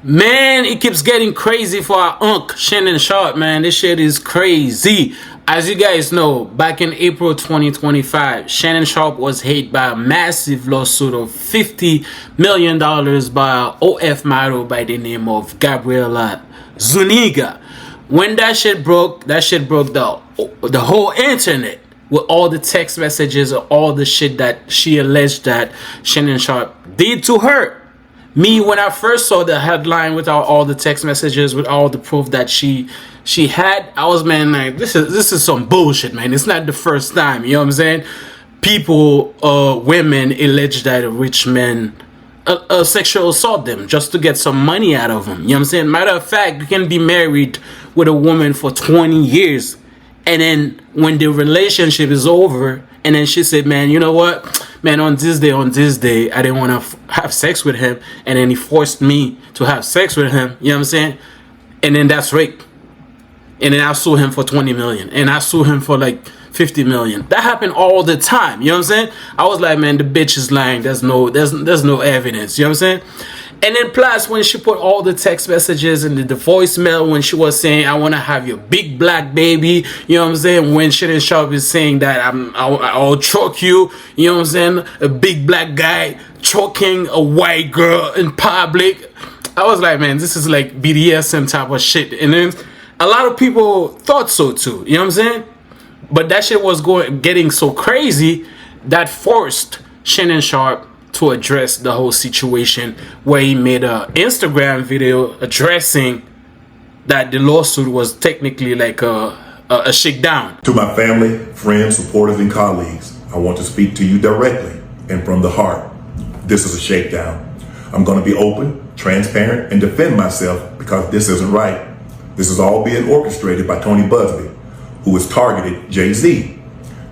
Man, it keeps getting crazy for our unk, Shannon Sharpe, man. This shit is crazy. As you guys know, back in April 2025, Shannon Sharpe was hit by a massive lawsuit of $50 million by an OF model by the name of Gabrilla Zuniga. When that shit broke the whole internet with all the text messages or all the shit that she alleged that Shannon Sharpe did to her. Me, when I first saw the headline with all the text messages, with all the proof that she had, I was, man, like, this is some bullshit, man. It's not the first time, you know what I'm saying? People, women allege that a rich man sexual assault them just to get some money out of them. You know what I'm saying? Matter of fact, you can be married with a woman for 20 years, and then when the relationship is over, and then she said, man, you know what? Man, on this day, I didn't want to have sex with him. And then he forced me to have sex with him. You know what I'm saying? And then that's rape. And then I sue him for 20 million. And I sue him for like 50 million. That happened all the time. You know what I'm saying? I was like, man, the bitch is lying. There's no evidence. You know what I'm saying? And then plus, when she put all the text messages and the voicemail, when she was saying, I want to have your big black baby, you know what I'm saying? When Shannon Sharpe is saying that I'll choke you, you know what I'm saying? A big black guy choking a white girl in public. I was like, man, this is like BDSM type of shit. And then a lot of people thought so too, you know what I'm saying? But that shit was getting so crazy that forced Shannon Sharpe to address the whole situation, where he made an Instagram video addressing that the lawsuit was technically like a shakedown. To my family, friends, supporters, and colleagues, I want to speak to you directly and from the heart. This is a shakedown. I'm going to be open, transparent, and defend myself because this isn't right. This is all being orchestrated by Tony Busby, who has targeted Jay-Z.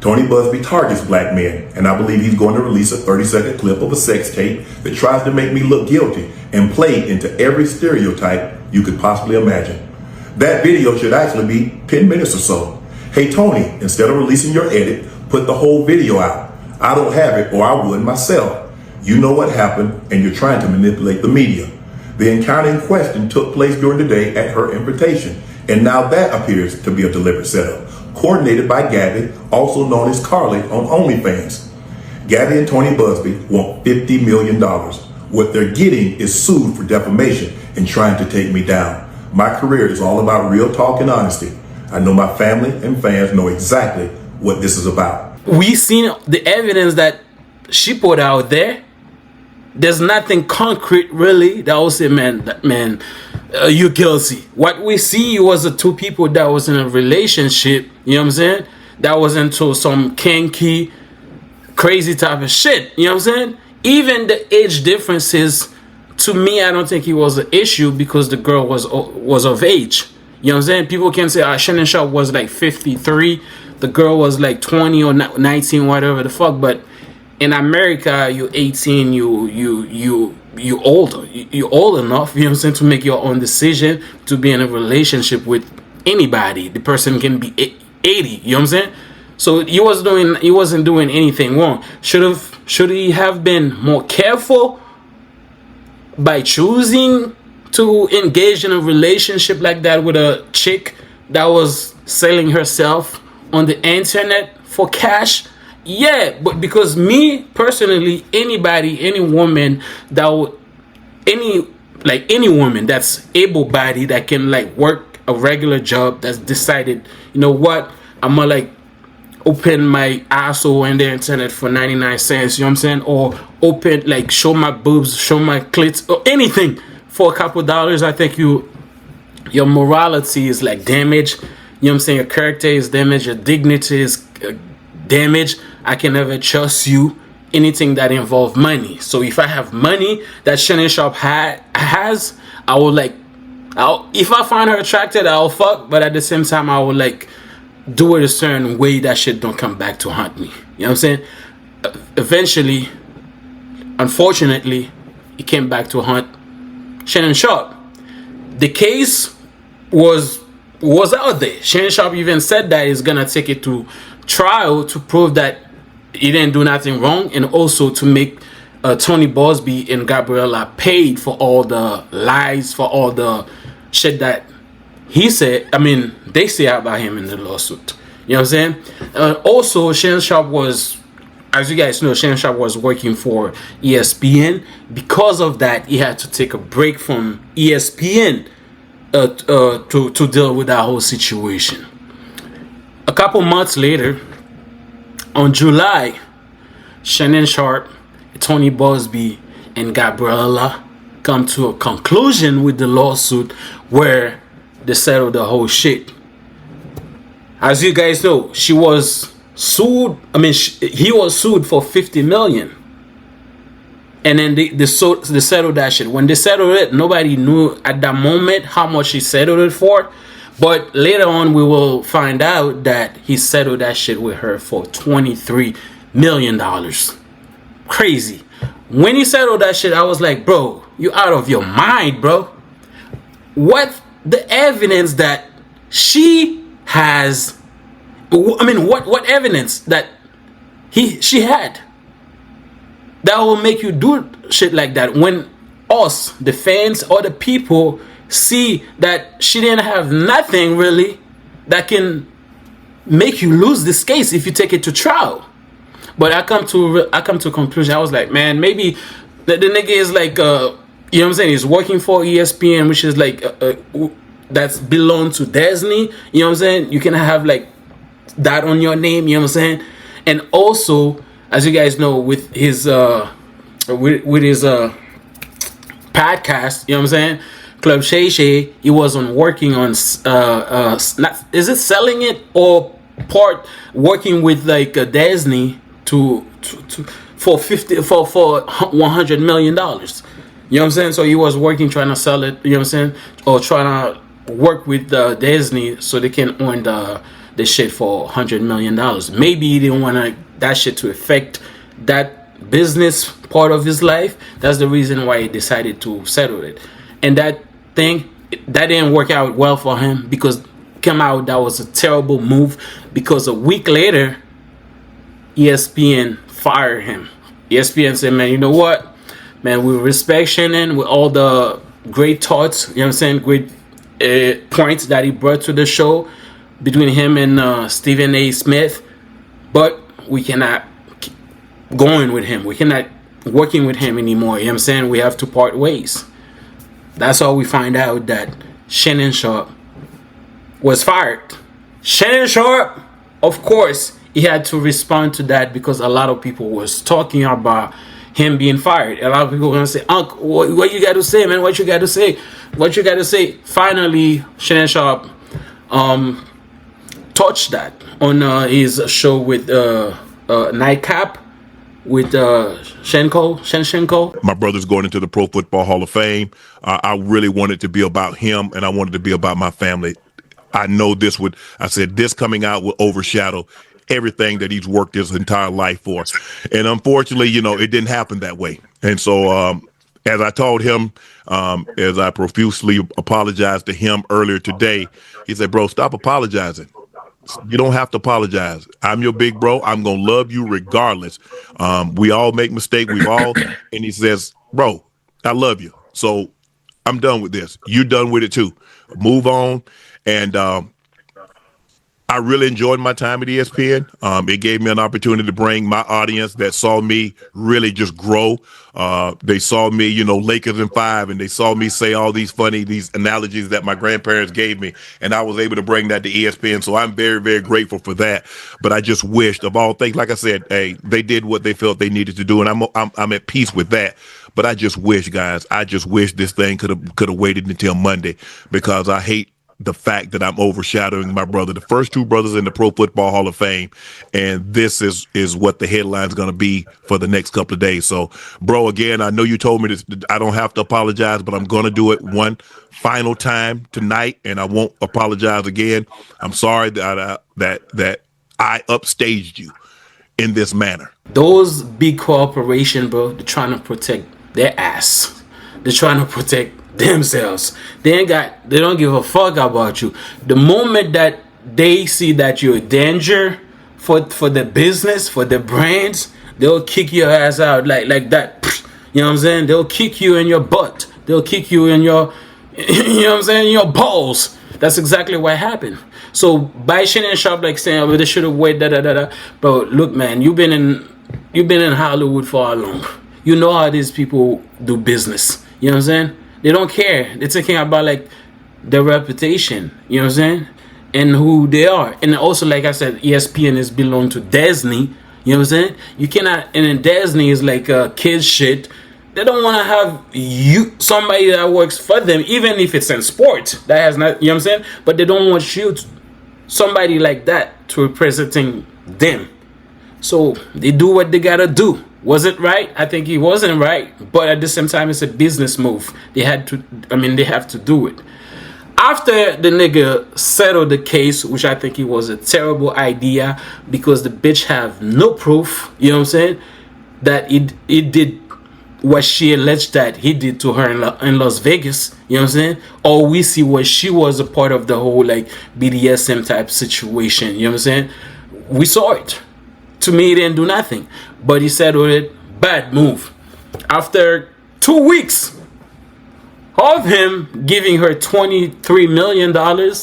Tony Busby targets black men, and I believe he's going to release a 30-second clip of a sex tape that tries to make me look guilty and play into every stereotype you could possibly imagine. That video should actually be 10 minutes or so. Hey Tony, instead of releasing your edit, put the whole video out. I don't have it, or I would myself. You know what happened, and you're trying to manipulate the media. The encounter in question took place during the day at her invitation, and now that appears to be a deliberate setup, coordinated by Gabby, also known as Carly on OnlyFans. Gabby and Tony Busby want $50 million. What they're getting is sued for defamation and trying to take me down. My career is all about real talk and honesty. I know my family and fans know exactly what this is about. We seen the evidence that she put out there. There's nothing concrete really that will say, man, you're guilty. What we see was the two people that was in a relationship, you know what I'm saying, that was into some kinky, crazy type of shit, you know what I'm saying. Even the age differences, to me, I don't think it was an issue because the girl was of age, you know what I'm saying. People can say, Shannon Sharpe was like 53, the girl was like 20 or 19, whatever the fuck, but in America, you're 18, you older. You're old enough, you know what I'm saying, to make your own decision to be in a relationship with anybody. The person can be 80, you know what I'm saying? So he wasn't doing anything wrong. Should he have been more careful by choosing to engage in a relationship like that with a chick that was selling herself on the internet for cash? Yeah, but because me personally, any woman that would, any woman that's able-bodied that can like work a regular job, that's decided, you know what, I'm gonna like open my asshole on the internet for 99 cents, you know what I'm saying, or open, like, show my boobs, show my clits, or anything for a couple dollars. I think your morality is like damaged, you know what I'm saying, your character is damaged, your dignity is damaged. I can never trust you anything that involves money. So if I have money that Shannon Sharpe has, I will like, if I find her attracted, I'll fuck, but at the same time I will like do it a certain way that shit don't come back to haunt me. You know what I'm saying? Eventually, unfortunately, it came back to haunt Shannon Sharpe. The case was out there. Shannon Sharpe even said that he's gonna take it to trial to prove that he didn't do nothing wrong, and also to make Tony Bosby and Gabrilla paid for all the lies, for all the shit that he said. I mean, they say about him in the lawsuit. You know what I'm saying? Also, Shannon Sharpe was, as you guys know, Shannon Sharpe was working for ESPN. Because of that, he had to take a break from ESPN to deal with that whole situation. A couple months later, on July, Shannon Sharpe, Tony Bosby, and Gabrilla come to a conclusion with the lawsuit where they settled the whole shit. As you guys know, she was sued. I mean, he was sued for $50 million, and then they settled that shit. When they settled it, nobody knew at that moment how much he settled it for. But later on, we will find out that he settled that shit with her for $23 million. Crazy. When he settled that shit, I was like, bro, you out of your mind, bro. What the evidence that she has? I mean, what evidence that she had that will make you do shit like that? When us, the fans or the people, see that she didn't have nothing really that can make you lose this case if you take it to trial. But I come to a conclusion. I was like, man, maybe the nigga is like, you know what I'm saying? He's working for ESPN, which is like that's belong to Disney. You know what I'm saying? You can have like that on your name. You know what I'm saying? And also, as you guys know, with his podcast, you know what I'm saying? Club Shayshay, he wasn't working on not, is it selling it or part working with like Disney to for $100 million. You know what I'm saying? So he was working trying to sell it, you know what I'm saying, or trying to work with Disney so they can own the shit for $100 million. Maybe he didn't want that shit to affect that business part of his life. That's the reason why he decided to settle it. And that thing, that didn't work out well for him, because came out that was a terrible move, because a week later ESPN fired him. ESPN said, man, you know what, man, we respect Shannon with all the great thoughts, you know what I'm saying, great points that he brought to the show between him and Stephen A. Smith, but we cannot keep going with him, we cannot working with him anymore. You know what I'm saying? We have to part ways. That's how we find out that Shannon Sharpe was fired. Shannon Sharpe, of course, he had to respond to that, because a lot of people was talking about him being fired. A lot of people were gonna say, Unc, what you got to say, man? What you got to say? What you got to say? Finally, Shannon Sharpe touched that on his show with Nightcap with Shenko. My brother's going into the Pro Football Hall of Fame. I really wanted to be about him, and I wanted to be about my family. I know this coming out will overshadow everything that he's worked his entire life for. And unfortunately, you know, it didn't happen that way. And so, as I told him, as I profusely apologized to him earlier today, he said, bro, stop apologizing. You don't have to apologize. I'm your big bro. I'm going to love you regardless. We all make mistakes. And he says, bro, I love you. So I'm done with this. You're done with it too. Move on. And I really enjoyed my time at ESPN. It gave me an opportunity to bring my audience that saw me really just grow. They saw me, you know, Lakers in 5, and they saw me say all these analogies that my grandparents gave me, and I was able to bring that to ESPN. So I'm very, very grateful for that. But I just wished, of all things, like I said, hey, they did what they felt they needed to do, and I'm at peace with that. But I just wish, guys, this thing could have waited until Monday, because I hate the fact that I'm overshadowing my brother, the first two brothers in the Pro Football Hall of Fame, and this is what the headline's going to be for the next couple of days. So, bro, again, I know you told me this, I don't have to apologize, but I'm going to do it one final time tonight, and I won't apologize again. I'm sorry that I upstaged you in this manner. Those big corporations, bro, they're trying to protect their ass. They're trying to protect themselves. They don't give a fuck about you. The moment that they see that you're a danger for the business, for the brands, they'll kick your ass out like that. You know what I'm saying? They'll kick you in your butt. They'll kick you in your, you know what I'm saying, in your balls. That's exactly what happened. So by Shannon Sharpe like saying, oh, they should have waited, But look, man, you've been in Hollywood for how long? You know how these people do business. You know what I'm saying? They don't care. They're thinking about like their reputation. You know what I'm saying? And who they are. And also, like I said, ESPN is belong to Disney. You know what I'm saying? You cannot, and then Disney is like kids shit. They don't want to have somebody that works for them, even if it's in sport. That has not, you know what I'm saying? But they don't want somebody like that to representing them. So they do what they gotta do. Was it right? I think it wasn't right. But at the same time, it's a business move. They have to do it. After the nigga settled the case, which I think it was a terrible idea because the bitch have no proof, you know what I'm saying, that it did what she alleged that he did to her in Las Vegas, you know what I'm saying? All we see was she was a part of the whole like BDSM type situation, you know what I'm saying? We saw it. To me, it didn't do nothing. But he settled it. Bad move. After 2 weeks of him giving her $23 million,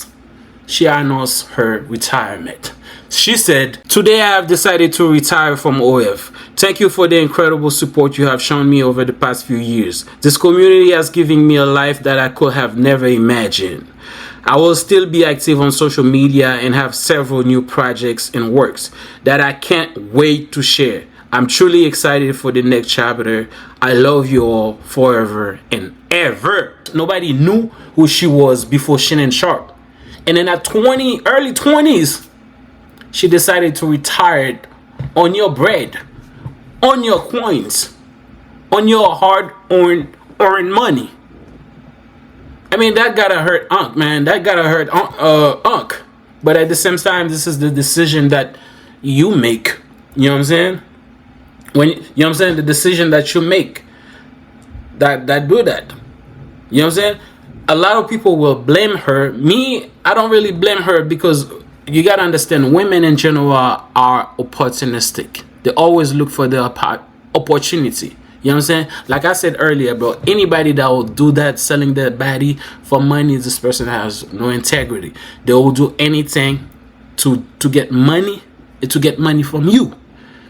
she announced her retirement. She said, "Today I have decided to retire from OF. Thank you for the incredible support you have shown me over the past few years. This community has given me a life that I could have never imagined. I will still be active on social media and have several new projects in works that I can't wait to share. I'm truly excited for the next chapter. I love you all forever and ever." Nobody knew who she was before Shannon Sharpe. And then at early 20s, she decided to retire on your bread, on your coins, on your hard-earned money. I mean, that gotta hurt Unc, man. That gotta hurt Unc. But at the same time, this is the decision that you make. You know what I'm saying? You know what I'm saying? The decision that you make that do that. You know what I'm saying? A lot of people will blame her. Me, I don't really blame her because you gotta understand, women in general are opportunistic. They always look for the opportunity. You know what I'm saying? Like I said earlier, bro, anybody that will do that, selling their body for money, this person has no integrity. They will do anything to get money from you.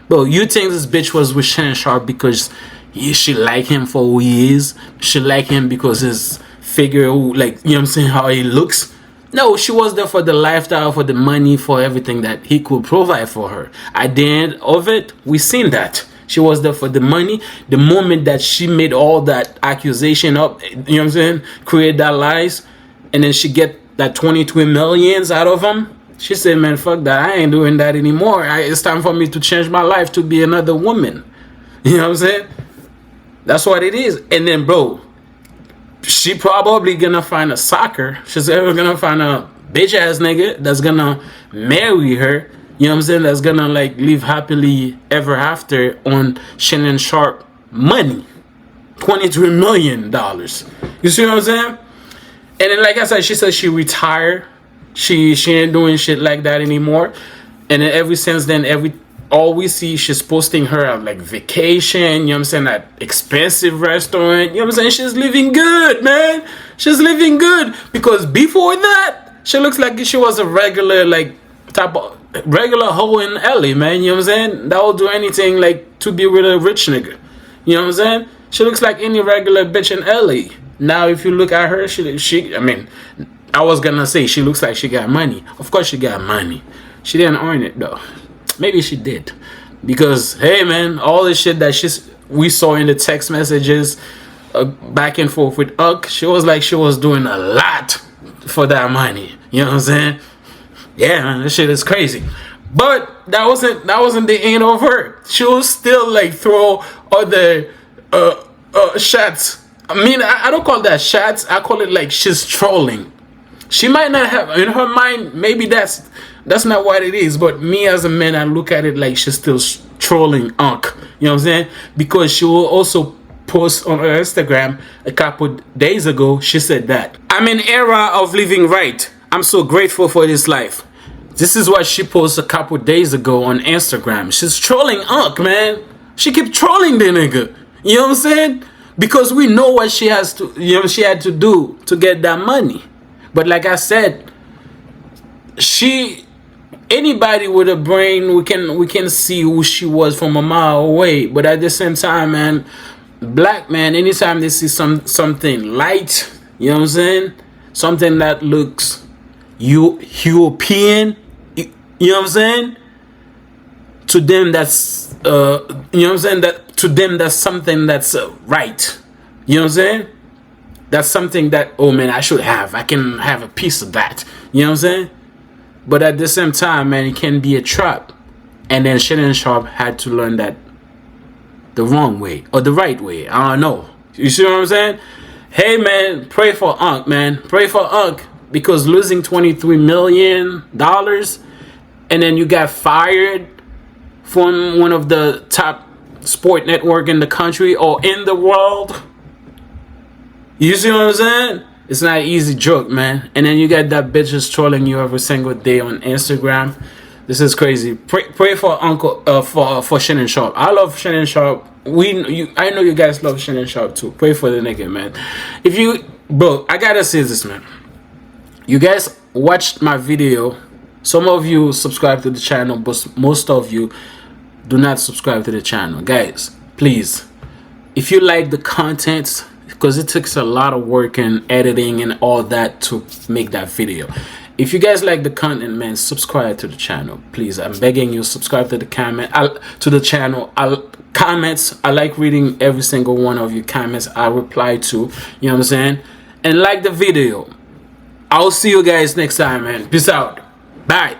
Bro, you think this bitch was with Shannon Sharpe because she like him for who he is? She like him because his figure, like, you know what I'm saying, how he looks? No, she was there for the lifestyle, for the money, for everything that he could provide for her. At the end of it, we seen that. She was there for the money. The moment that she made all that accusation up, you know what I'm saying, create that lies, and then she get that 22 millions out of him, she said, man, fuck that. I ain't doing that anymore. It's time for me to change my life to be another woman. You know what I'm saying? That's what it is. And then, bro, she probably gonna find a sucker. She's ever gonna find a bitch ass nigga that's gonna marry her. You know what I'm saying? That's gonna like live happily ever after on Shannon Sharpe money. $23 million. You see what I'm saying? And then, like I said, she said she retired. She ain't doing shit like that anymore. And then ever since then, all we see, she's posting her at like vacation, you know what I'm saying, at expensive restaurant, you know what I'm saying? She's living good, man. She's living good. Because before that, she looks like she was a regular, like, regular hoe in LA, man. You know what I'm saying? That will do anything like to be with a rich nigga. You know what I'm saying? She looks like any regular bitch in LA. Now, if you look at her, I was gonna say she looks like she got money. Of course she got money. She didn't earn it though. Maybe she did. Because, hey man, all the shit that we saw in the text messages back and forth with Uck, she was like she was doing a lot for that money. You know what I'm saying? Yeah, man, this shit is crazy. But that wasn't the end of her. She will still like throw other shots. I mean, I don't call that shots. I call it like she's trolling. She might not have in her mind. Maybe that's not what it is. But me as a man, I look at it like she's still trolling Unc. You know what I'm saying? Because she will also post on her Instagram a couple days ago. She said that I'm in era of living right. I'm so grateful for this life. This is what she posted a couple days ago on Instagram. She's trolling Unc, man. She keep trolling the nigga. You know what I'm saying? Because we know what she has to, she had to do to get that money. But like I said, anybody with a brain, we can see who she was from a mile away. But at the same time, man, black man, anytime they see something light, you know what I'm saying, something that looks European, you know what I'm saying, to them that's you know what I'm saying, that to them that's something that's right. You know what I'm saying? That's something that, oh man, I can have a piece of that. You know what I'm saying? But at the same time, man, it can be a trap. And then Shannon Sharpe had to learn that the wrong way or the right way. I don't know. You see what I'm saying? Hey man, pray for Unc, man. Pray for Unc, because losing $23 million and then you got fired from one of the top sport network in the country or in the world. You see what I'm saying? It's not an easy joke, man. And then you got that bitches trolling you every single day on Instagram. This is crazy. Pray for Uncle for Shannon Sharpe. I love Shannon Sharpe. I know you guys love Shannon Sharpe too. Pray for the nigga, man. Bro, I gotta say this, man. You guys watched my video. Some of you subscribe to the channel, but most of you do not subscribe to the channel. Guys, please, if you like the content, because it takes a lot of work and editing and all that to make that video. If you guys like the content, man, subscribe to the channel, please. I'm begging you, subscribe to the channel. Comments, I like reading every single one of your comments. I reply to, you know what I'm saying? And like the video. I'll see you guys next time, man. Peace out. Bye.